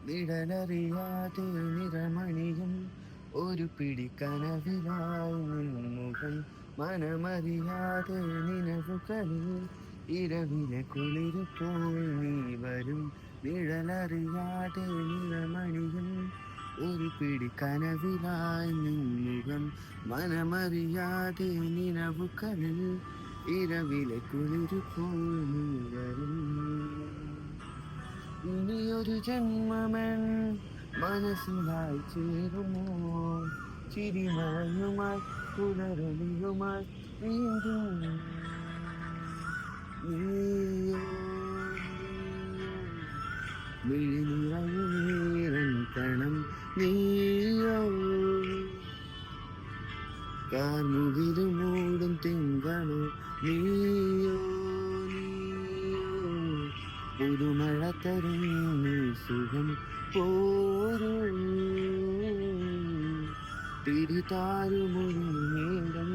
നിഴലറിയാതെ നിറമണിയും ഒരു പിടി കനവിലായി നിൻമുഖം മനമറിയാതെ നിലവുകളിൽ ഇരവിലെ കുളിരു പോയി നീ വരും നിഴലറിയാതെ നിറമണിയും ഒരു പിടി കനവിലായി നിൻമുഖം മനമറിയാതെ നിലവുകളിൽ ഇരവിലെ കുളിരു പോയി നീ വരും ഇനിയൊരു ജന്മമൻ മനസ്സിലായി ചേരുമോ ചിരിമഴയുമായി പുലരൊളിയുമായി വീണ്ടും നീയോ വിഴിനിറയുനീരൻ കണം നീയോ കാർമുകിലു മൂടും തിങ്കളോ നീയോ പുതുമഴ തരും നീ സുഖം പോരൂ തിരിതാരുമൊരു നേരം